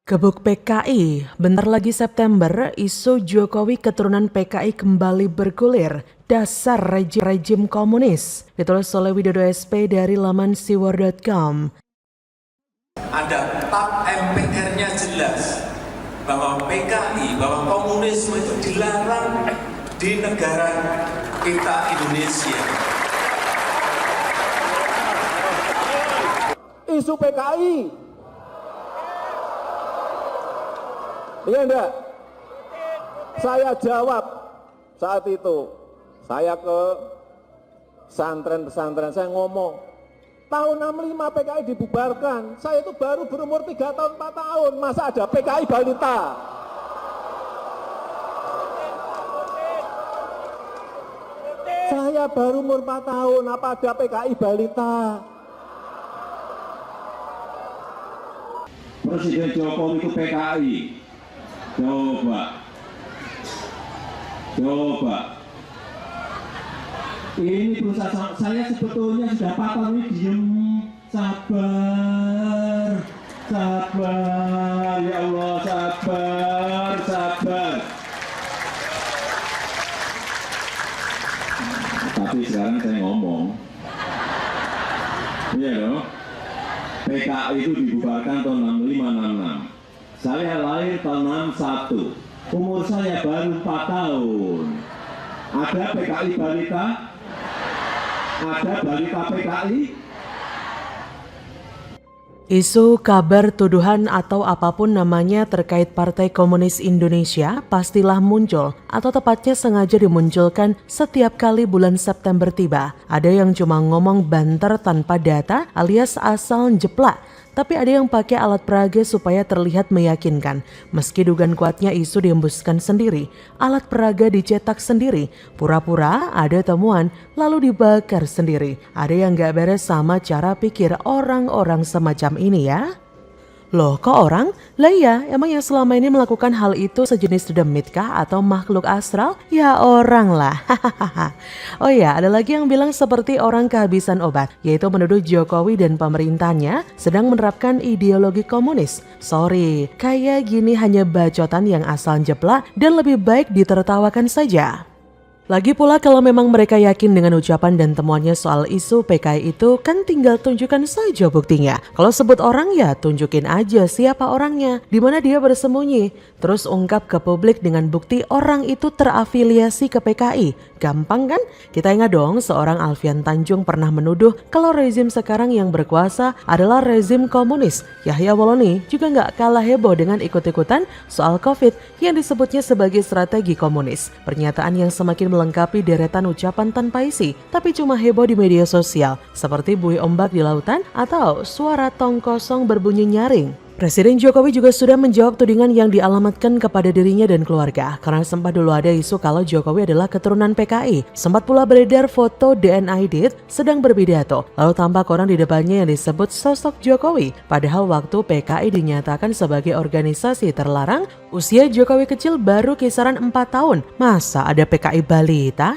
Gebuk PKI, bentar lagi September, isu Jokowi keturunan PKI kembali bergulir. Dasar rejim komunis. Ditulis oleh Widodo SP dari laman siwar.com. Ada tap MPR-nya jelas bahwa PKI, bahwa komunisme itu dilarang di negara kita Indonesia. Isu PKI. Iya enggak? Saya jawab saat itu. Saya ke pesantren-pesantren, saya ngomong, tahun 65 PKI dibubarkan. Saya itu baru berumur 3 tahun, 4 tahun. Masa ada PKI balita? Saya baru umur 4 tahun, apa ada PKI balita? Presiden Jokowi itu PKI. Coba. Ini perusahaan saya sebetulnya sudah 4 tahun ini diem. Sabar. Ya Allah, sabar. Tapi sekarang saya ngomong. Iya loh. PKI itu dibubarkan tahun 65-66. Saya lahir tahun 61. Umur saya baru 4 tahun. Ada PKI balita? Ada balita PKI? Isu, kabar, tuduhan, atau apapun namanya terkait Partai Komunis Indonesia pastilah muncul atau tepatnya sengaja dimunculkan setiap kali bulan September tiba. Ada yang cuma ngomong banter tanpa data alias asal jeplak. Tapi ada yang pakai alat peraga supaya terlihat meyakinkan. Meski dugaan kuatnya isu dihembuskan sendiri, alat peraga dicetak sendiri, pura-pura ada temuan lalu dibakar sendiri. Ada yang gak beres sama cara pikir orang-orang semacam ini ya. Loh kok orang? Lah iya, emang yang selama ini melakukan hal itu sejenis demit kah atau makhluk astral? Ya orang lah. Oh ya, ada lagi yang bilang seperti orang kehabisan obat, yaitu menuduh Jokowi dan pemerintahnya sedang menerapkan ideologi komunis. Sorry, kayak gini hanya bacotan yang asal jeplak dan lebih baik ditertawakan saja. Lagi pula kalau memang mereka yakin dengan ucapan dan temuannya soal isu PKI itu kan tinggal tunjukkan saja buktinya. Kalau sebut orang ya tunjukin aja siapa orangnya, di mana dia bersembunyi. Terus ungkap ke publik dengan bukti orang itu terafiliasi ke PKI. Gampang kan? Kita ingat dong seorang Alfian Tanjung pernah menuduh kalau rezim sekarang yang berkuasa adalah rezim komunis. Yahya Woloni juga nggak kalah heboh dengan ikut-ikutan soal COVID yang disebutnya sebagai strategi komunis. Pernyataan yang semakin melengkapi deretan ucapan tanpa isi, tapi cuma heboh di media sosial, seperti buih ombak di lautan atau suara tong kosong berbunyi nyaring. Presiden Jokowi juga sudah menjawab tudingan yang dialamatkan kepada dirinya dan keluarga, karena sempat dulu ada isu kalau Jokowi adalah keturunan PKI. Sempat pula beredar foto DNID sedang berpidato, lalu tampak orang di depannya yang disebut sosok Jokowi. Padahal waktu PKI dinyatakan sebagai organisasi terlarang, usia Jokowi kecil baru kisaran 4 tahun. Masa ada PKI balita?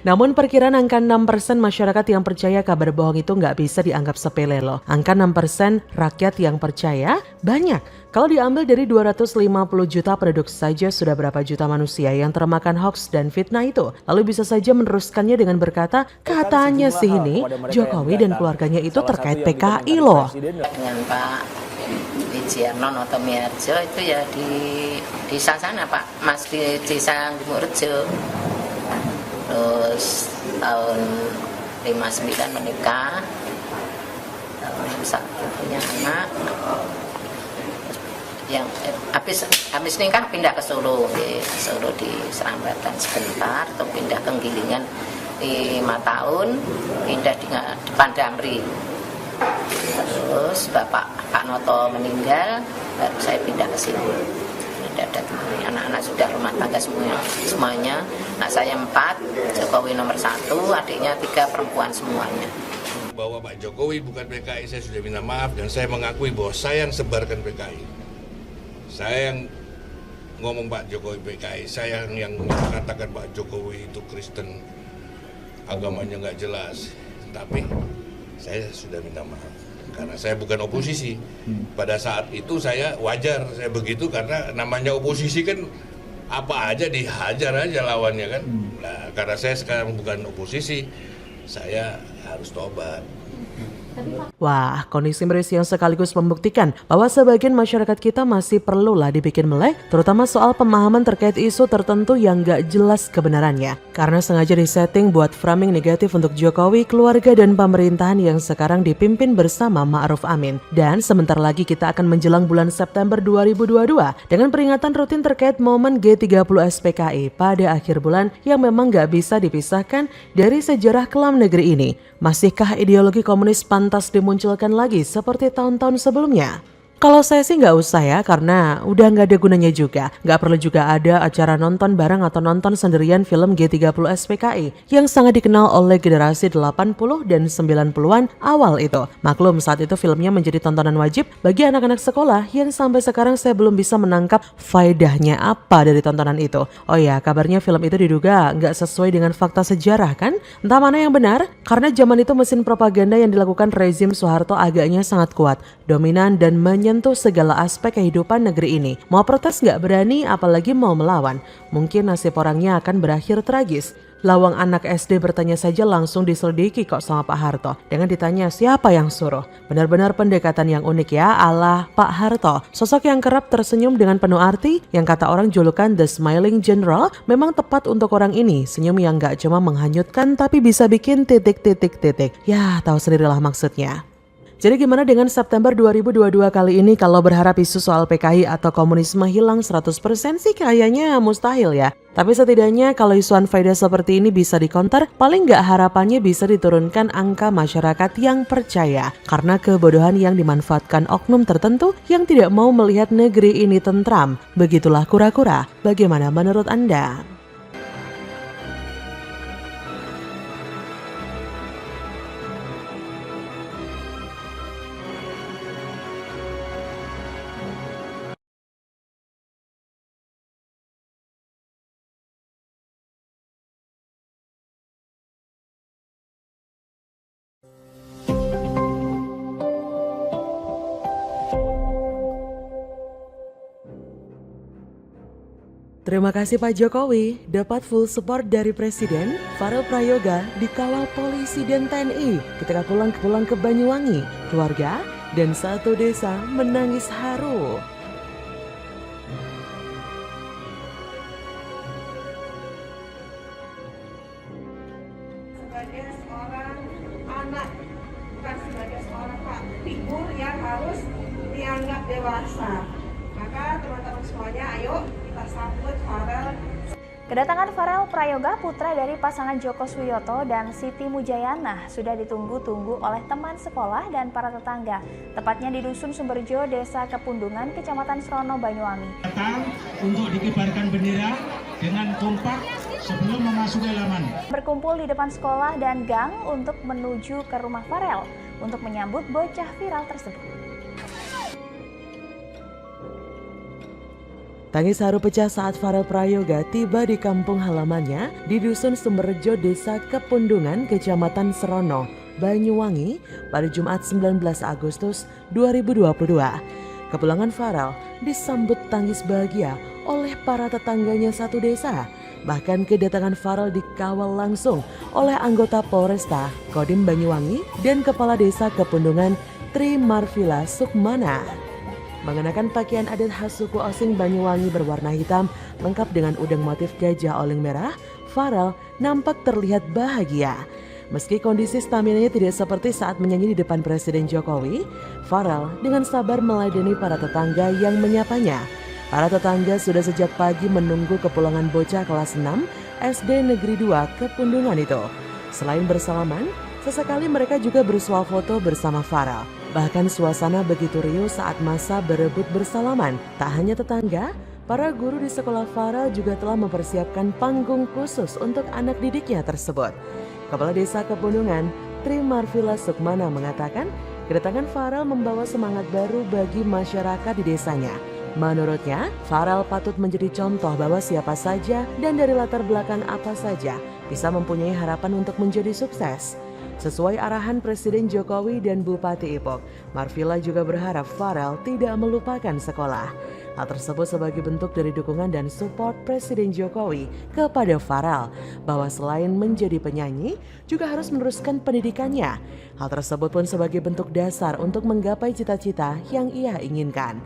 Namun perkiraan angka 6% masyarakat yang percaya kabar bohong itu nggak bisa dianggap sepele loh. Angka 6% rakyat yang percaya banyak. Kalau diambil dari 250 juta penduduk saja sudah berapa juta manusia yang termakan hoax dan fitnah itu. Lalu bisa saja meneruskannya dengan berkata, katanya sih ini Jokowi dan keluarganya itu terkait PKI loh. Dengan Pak Wijiarno Notomiarjo itu ya di sana Pak, Mas di desa Gumurjo. Terus tahun 59 menikah, tahun 61 punya anak. Yang habis nikah pindah ke Solo di Serambatan sebentar, atau pindah ke Gilingan 5 tahun, pindah di depan Damri. Terus Pak Noto meninggal, baru saya pindah ke sini. Ada anak-anak sudah rumah tangga semuanya. Anak saya 4, Jokowi nomor 1, adiknya 3 perempuan semuanya. Bahwa Pak Jokowi bukan PKI, saya sudah minta maaf dan saya mengakui bahwa saya yang sebarkan PKI. Saya yang ngomong Pak Jokowi PKI, saya yang mengatakan Pak Jokowi itu Kristen, agamanya nggak jelas. Tapi saya sudah minta maaf. karena saya bukan oposisi. Pada saat itu saya wajar saya begitu karena namanya oposisi kan apa aja dihajar aja lawannya kan. Nah, karena saya sekarang bukan oposisi, saya harus tobat. Wah, kondisi miris yang sekaligus membuktikan bahwa sebagian masyarakat kita masih perlulah dibikin melek, terutama soal pemahaman terkait isu tertentu yang gak jelas kebenarannya. Karena sengaja disetting buat framing negatif untuk Jokowi, keluarga dan pemerintahan yang sekarang dipimpin bersama Ma'ruf Amin. Dan sebentar lagi kita akan menjelang bulan September 2022 dengan peringatan rutin terkait momen G30 SPKI pada akhir bulan yang memang gak bisa dipisahkan dari sejarah kelam negeri ini. Masihkah ideologi komunis pantas dimunculkan lagi seperti tahun-tahun sebelumnya? Kalau saya sih nggak usah ya, karena udah nggak ada gunanya juga. Nggak perlu juga ada acara nonton bareng atau nonton sendirian film G30 SPKI yang sangat dikenal oleh generasi 80 dan 90-an awal itu. Maklum saat itu filmnya menjadi tontonan wajib bagi anak-anak sekolah yang sampai sekarang saya belum bisa menangkap faedahnya apa dari tontonan itu. Oh ya, kabarnya film itu diduga nggak sesuai dengan fakta sejarah kan? Entah mana yang benar, karena zaman itu mesin propaganda yang dilakukan rezim Soeharto agaknya sangat kuat, dominan dan menyentuh segala aspek kehidupan negeri ini. Mau protes nggak berani, apalagi mau melawan. Mungkin nasib orangnya akan berakhir tragis. Lawang anak SD bertanya saja langsung diselidiki kok sama Pak Harto. Dengan ditanya siapa yang suruh. Benar-benar pendekatan yang unik ya ala Pak Harto. Sosok yang kerap tersenyum dengan penuh arti, yang kata orang julukan The Smiling General, memang tepat untuk orang ini. Senyum yang gak cuma menghanyutkan tapi bisa bikin titik-titik-titik. Ya tahu sendirilah maksudnya. Jadi gimana dengan September 2022 kali ini? Kalau berharap isu soal PKI atau komunisme hilang 100% sih kayaknya mustahil ya. Tapi setidaknya kalau isu unfaedah seperti ini bisa dikonter, paling nggak harapannya bisa diturunkan angka masyarakat yang percaya. Karena kebodohan yang dimanfaatkan oknum tertentu yang tidak mau melihat negeri ini tentram. Begitulah kura-kura. Bagaimana menurut Anda? Terima kasih Pak Jokowi, dapat full support dari Presiden. Farel Prayoga dikawal polisi dan TNI ketika pulang ke Banyuwangi. Keluarga dan satu desa menangis haru. Sebagai seorang anak, bukan sebagai seorang figur yang harus dianggap dewasa. Maka teman-teman semuanya, ayo kita sambut Farel. Kedatangan Farel Prayoga, putra dari pasangan Joko Suyoto dan Siti Mujayana, sudah ditunggu-tunggu oleh teman sekolah dan para tetangga, tepatnya di Dusun Sumberjo, Desa Kepundungan, Kecamatan Serono, Banyuwangi. Datang untuk dikibarkan bendera dengan kompak sebelum memasuki halaman. Berkumpul di depan sekolah dan gang untuk menuju ke rumah Farel untuk menyambut bocah viral tersebut. Tangis haru pecah saat Farel Prayoga tiba di kampung halamannya di Dusun Sumberjo, Desa Kepundungan, Kecamatan Serono, Banyuwangi pada Jumat 19 Agustus 2022. Kepulangan Farel disambut tangis bahagia oleh para tetangganya satu desa. Bahkan kedatangan Farel dikawal langsung oleh anggota Polresta, Kodim Banyuwangi dan Kepala Desa Kepundungan Tri Marvila Sukmana. Mengenakan pakaian adat khas suku Osing Banyuwangi berwarna hitam lengkap dengan udang motif gajah oling merah, Farel nampak terlihat bahagia. Meski kondisi staminanya tidak seperti saat menyanyi di depan Presiden Jokowi, Farel dengan sabar meladeni para tetangga yang menyapanya. Para tetangga sudah sejak pagi menunggu kepulangan bocah kelas 6 SD Negeri 2 Kepundungan itu. Selain bersalaman, sesekali mereka juga bersuah foto bersama Farel. Bahkan suasana begitu riuh saat masa berebut bersalaman. Tak hanya tetangga, para guru di sekolah Farel juga telah mempersiapkan panggung khusus untuk anak didiknya tersebut. Kepala Desa Kepundungan, Tri Marvila Sukmana mengatakan, kedatangan Farel membawa semangat baru bagi masyarakat di desanya. Menurutnya, Farel patut menjadi contoh bahwa siapa saja dan dari latar belakang apa saja bisa mempunyai harapan untuk menjadi sukses. Sesuai arahan Presiden Jokowi dan Bupati Ipok, Marvila juga berharap Farel tidak melupakan sekolah. Hal tersebut sebagai bentuk dari dukungan dan support Presiden Jokowi kepada Farel, bahwa selain menjadi penyanyi, juga harus meneruskan pendidikannya. Hal tersebut pun sebagai bentuk dasar untuk menggapai cita-cita yang ia inginkan.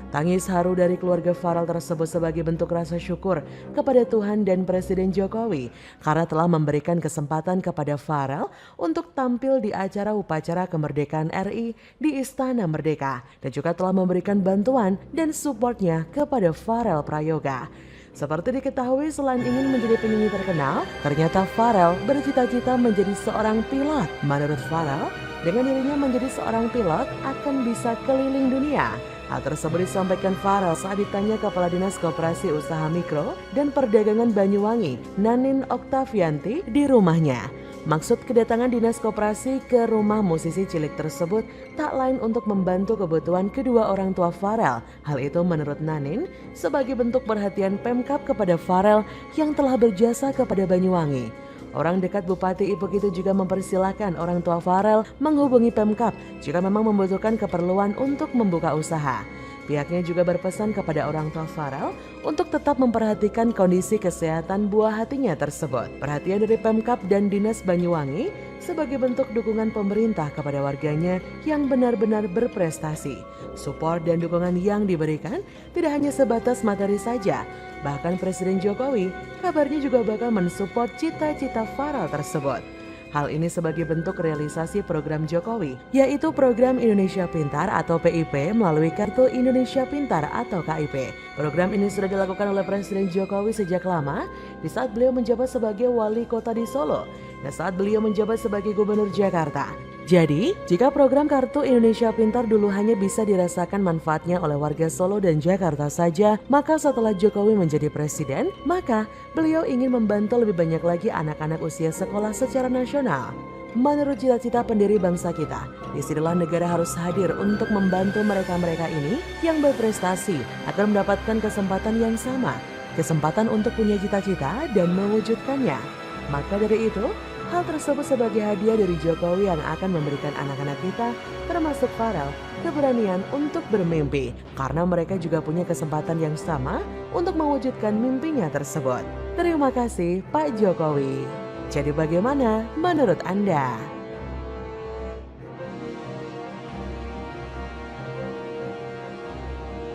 Tangis haru dari keluarga Farel tersebut sebagai bentuk rasa syukur kepada Tuhan dan Presiden Jokowi karena telah memberikan kesempatan kepada Farel untuk tampil di acara upacara kemerdekaan RI di Istana Merdeka dan juga telah memberikan bantuan dan supportnya kepada Farel Prayoga. Seperti diketahui, selain ingin menjadi penyanyi terkenal, ternyata Farel bercita-cita menjadi seorang pilot. Menurut Farel, dengan dirinya menjadi seorang pilot akan bisa keliling dunia. Hal tersebut disampaikan Farel saat ditanya Kepala Dinas Koperasi Usaha Mikro dan Perdagangan Banyuwangi, Nanin Oktavianti, di rumahnya. Maksud kedatangan Dinas Koperasi ke rumah musisi cilik tersebut tak lain untuk membantu kebutuhan kedua orang tua Farel. Hal itu menurut Nanin sebagai bentuk perhatian Pemkab kepada Farel yang telah berjasa kepada Banyuwangi. Orang dekat Bupati Ipok itu juga mempersilahkan orang tua Farel menghubungi Pemkab jika memang membutuhkan keperluan untuk membuka usaha. Pihaknya juga berpesan kepada orang tua Farel untuk tetap memperhatikan kondisi kesehatan buah hatinya tersebut. Perhatian dari Pemkab dan Dinas Banyuwangi sebagai bentuk dukungan pemerintah kepada warganya yang benar-benar berprestasi. Support dan dukungan yang diberikan tidak hanya sebatas materi saja. Bahkan Presiden Jokowi kabarnya juga bakal mensupport cita-cita Farel tersebut. Hal ini sebagai bentuk realisasi program Jokowi, yaitu Program Indonesia Pintar atau PIP melalui Kartu Indonesia Pintar atau KIP. Program ini sudah dilakukan oleh Presiden Jokowi sejak lama di saat beliau menjabat sebagai wali kota di Solo dan saat beliau menjabat sebagai gubernur Jakarta. Jadi, jika program Kartu Indonesia Pintar dulu hanya bisa dirasakan manfaatnya oleh warga Solo dan Jakarta saja, maka setelah Jokowi menjadi presiden, maka beliau ingin membantu lebih banyak lagi anak-anak usia sekolah secara nasional. Menurut cita-cita pendiri bangsa kita, disinilah negara harus hadir untuk membantu mereka-mereka ini yang berprestasi agar mendapatkan kesempatan yang sama, kesempatan untuk punya cita-cita dan mewujudkannya. Maka dari itu, hal tersebut sebagai hadiah dari Jokowi yang akan memberikan anak-anak kita, termasuk Farel, keberanian untuk bermimpi. Karena mereka juga punya kesempatan yang sama untuk mewujudkan mimpinya tersebut. Terima kasih Pak Jokowi. Jadi bagaimana menurut Anda?